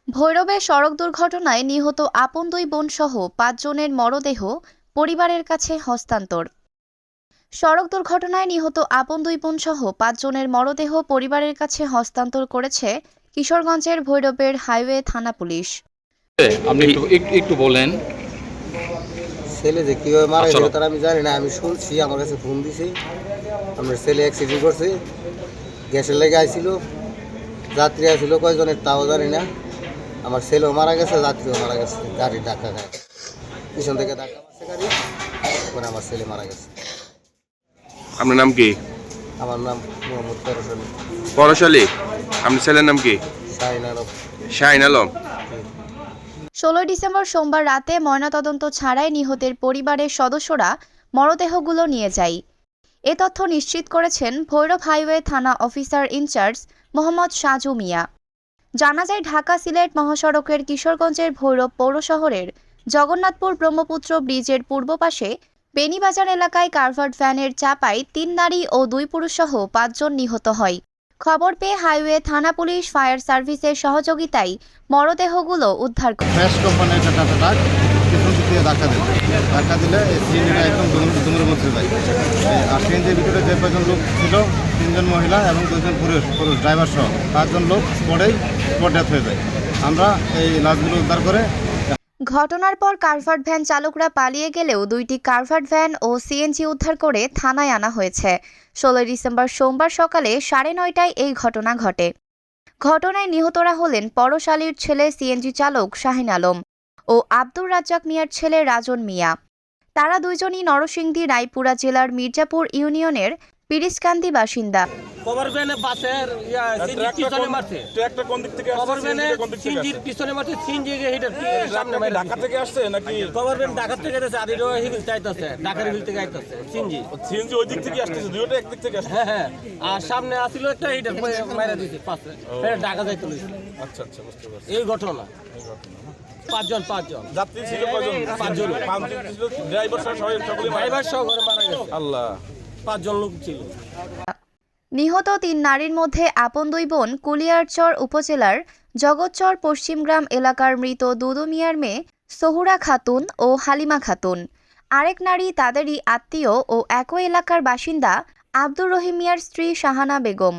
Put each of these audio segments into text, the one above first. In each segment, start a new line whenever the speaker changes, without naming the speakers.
ভৈরবে সড়ক দুর্ঘটনায় নিহত আপন দুই বোনসহ ৫ জনের মরদেহ পরিবারের কাছে হস্তান্তর। সড়ক দুর্ঘটনায় নিহত আপন দুই বোনসহ ৫ জনের মরদেহ পরিবারের কাছে হস্তান্তর করেছে কিশোরগঞ্জের ভৈরবের হাইওয়ে থানা পুলিশ।
আপনি একটু একটু একটু বলেন।
ছেলে যে কীভাবে মারা গেছে তার আমি জানি না, আমি শুনছি, আমার কাছে ফোন দিছে আমার ছেলে অ্যাক্সিডেন্ট করছে, গ্যাসের লেগে আইছিল, যাত্রী আসছিল কয়জনের তাও জানি না। আমার ছেলেও মারা গেছে, যাত্রীও মারা গেছে, গাড়ি ধাক্কা খায়, পিছন থেকে ধাক্কা মারছে গাড়ি, পরে আমার ছেলে মারা গেছে।
আপনার নাম কি?
আমার নাম মোহাম্মদ পরশালী।
পরশালী। আপনার ছেলের নাম কি?
শাহিন আলম।
শাহিন আলম।
১৬ ডিসেম্বর সোমবার রাতে ময়নাতদন্ত ছাড়াই নিহতের পরিবারের সদস্যরা মরদেহগুলো নিয়ে যায়। এ তথ্য নিশ্চিত করেছেন ভৈরব হাইওয়ে থানা অফিসার ইনচার্জ মোহাম্মদ সাজু মিয়া। জানা যায়, ঢাকা সিলেট মহাসড়কের কিশোরগঞ্জের ভৈরব পৌর শহরের জগন্নাথপুর ব্রহ্মপুত্র ব্রিজের পূর্ব পাশে বেনিবাজার এলাকায় কারভার্ট ভ্যানের চাপায় ৩ নারী ও ২ পুরুষ সহ ৫ জন নিহত হয়। খবর পেয়ে হাইওয়ে থানা পুলিশ ফায়ার সার্ভিসের সহযোগিতায় মরদেহগুলো উদ্ধার করে।
ফ্যাশ কোম্পানির একটা টাটা ট্রাক পিছন দিক থেকে ধাক্কা দিলে সিএনজিটা একদম দুমড়ে মুচড়ে যায়। আর সিএনজির ভিতরে যে কয়েকজন লোক ছিল, ৩ জন মহিলা এবং 2 জন পুরুষ ড্রাইভার সহ 5 জন লোক স্পট ডেথ হয়ে যায়। আমরা এই লাশগুলো উদ্ধার করে
ঘটনার পর কারভার্ট ভ্যান চালকরা পালিয়ে গেলেও 2টি কারভার্ট ভ্যান ও সিএনজি উদ্ধার করে থানায় আনা হয়েছে। ১৬ ডিসেম্বর সোমবার সকালে ৯:৩০টায় এই ঘটনা ঘটে। ঘটনায় নিহতরা হলেন পরশালীর ছেলে সিএনজি চালক শাহিন আলম ও আব্দুর রাজ্জাক মিয়ার ছেলে রাজন মিয়া। তারা দুইজনই নরসিংদী রায়পুরা জেলার মির্জাপুর ইউনিয়নের পিরিসকান্দি বাসিন্দা।
কভার ভ্যানে বাসের পিছনে মারছে,
ট্রাক্টর কোন দিক থেকে আসছে?
কভার ভ্যানে সিএনজির পিছনে মারছে, সিএনজি হিটার সামনে মারছে।
ঢাকা থেকে আসছে নাকি?
কভার ভ্যান ঢাকা থেকে আসছে, আর এটা হিল চাইতেছে, ঢাকার হিল থেকে আইতেছে সিএনজি।
সিএনজি ওই দিক থেকে আসছে, দুটোটা এক দিক থেকে আসছে।
হ্যাঁ হ্যাঁ, আর সামনে আসছিল একটা হিটার মারা দিয়েছে পাশে, এটা ঢাকা যাইতে লইছে।
আচ্ছা আচ্ছা, বুঝতে পারছি।
এই ঘটনা 5 জন
যাত্রী ছিল কয়জন?
5 জন।
ড্রাইভার সহ সকলেই
ড্রাইভার সহ ঘরে মারা গেছে।
আল্লাহ।
5 জন লোক ছিল।
নিহত ৩ নারীর মধ্যে আপন দুই বোন কুলিয়ারচর উপজেলার জগৎচর পশ্চিমগ্রাম এলাকার মৃত দুদু মিয়ার মেয়ে সহুরা খাতুন ও হালিমা খাতুন। আরেক নারী তাদেরই আত্মীয় ও একই এলাকার বাসিন্দা আব্দুর রহিম মিয়ার স্ত্রী শাহানা বেগম।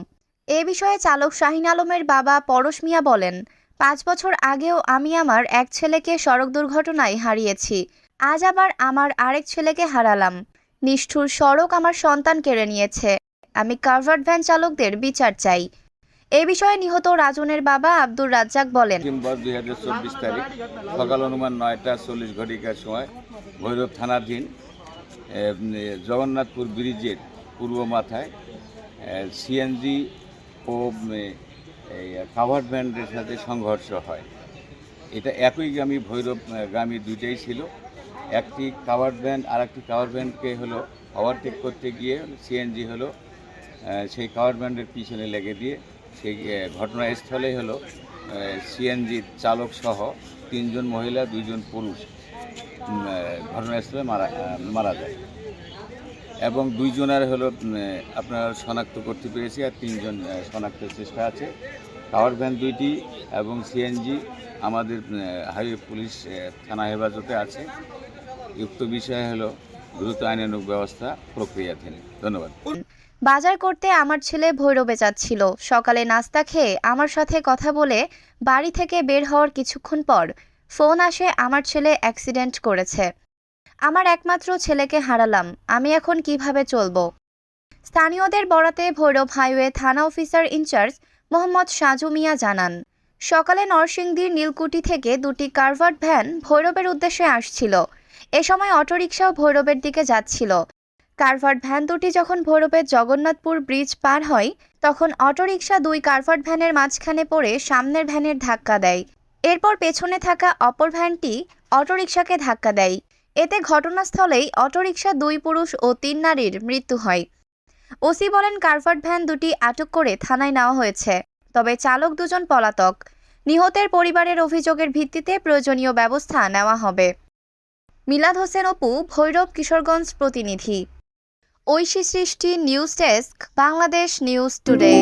এ বিষয়ে চালক শাহিন আলমের বাবা পরশ মিয়া বলেন, ৫ বছর আগেও আমি আমার এক ছেলেকে সড়ক দুর্ঘটনায় হারিয়েছি, আজ আবার আমার আরেক ছেলেকে হারালাম। নিষ্ঠুর সড়ক আমার সন্তান কেড়ে নিয়েছে। আমি কারভার্ট ভ্যান চালকদের বিচার চাই। এ বিষয়ে নিহত রাজনের বাবা আব্দুর রাজ্জাক বলেন,
ডিসেম্বর ২০২৪ তারিখ সকাল অনুমান ৯টা ৪০ ঘটিকার সময় ভৈরব থানাধীন জগন্নাথপুর ব্রিজের পূর্ব মাথায় সিএনজি ও কাভার্ড ভ্যানের সাথে সংঘর্ষ হয়। এটা একই গ্রামী ভৈরবগামী দুইটাই ছিল। একটি কাভার্ড ভ্যান আর একটি কাভার্ড ভ্যানকে হলো ওভারটেক করতে গিয়ে সিএনজি হলো সেই কাভার্ড ভ্যানের পিছনে লেগে দিয়ে সেই ঘটনাস্থলে হলো সিএনজির চালক সহ 3 জন মহিলা 2 জন পুরুষ ঘটনাস্থলে মারা যায় এবং 2 জনের হলো আপনারা শনাক্ত করতে পেরেছি, আর 3 জন শনাক্তের চেষ্টা আছে। কাভার্ড ভ্যান 2টি এবং সিএনজি আমাদের হাইওয়ে পুলিশ থানা হেফাজতে আছে। উক্ত বিষয় হলো দ্রুত আইনানুগ ব্যবস্থা প্রক্রিয়াধীন। ধন্যবাদ।
বাজার করতে আমার ছেলে ভৈরবে যাচ্ছিল। সকালে নাস্তা খেয়ে আমার সাথে কথা বলে বাড়ি থেকে বের হওয়ার কিছুক্ষণ পর ফোন আসে, আমার ছেলে অ্যাক্সিডেন্ট করেছে। আমার একমাত্র ছেলেকে হারালাম, আমি এখন কিভাবে চলবো? স্থানীয়দের বরাতে ভৈরব হাইওয়ে থানা অফিসার ইনচার্জ মোহাম্মদ সাজু মিয়া জানান, সকালে নরসিংদীর নীলকুঠি থেকে 2টি কারভার্ট ভ্যান ভৈরবের উদ্দেশ্যে আসছিল। এ সময় অটোরিকশাও ভৈরবের দিকে যাচ্ছিল। কারভার্ট ভ্যান 2টি যখন ভৈরবের জগন্নাথপুর ব্রিজ পার হয়, তখন অটোরিকশা 2 কারভার্ট ভ্যানের মাঝখানে পড়ে সামনের ভ্যানের ধাক্কা দেয়। এরপর পেছনে থাকা অপর ভ্যানটি অটোরিকশাকে ধাক্কা দেয়। এতে ঘটনাস্থলেই অটোরিকশা 2 পুরুষ ও 3 নারীর মৃত্যু হয়। ওসি বলেন, কারভার্ট ভ্যান 2টি আটক করে থানায় নেওয়া হয়েছে, তবে চালক 2 জন পলাতক। নিহতের পরিবারের অভিযোগের ভিত্তিতে প্রয়োজনীয় ব্যবস্থা নেওয়া হবে। মিলাদ হোসেন অপু, ভৈরব কিশোরগঞ্জ প্রতিনিধি। ঐশী সৃষ্টি, news desk, Bangladesh news today.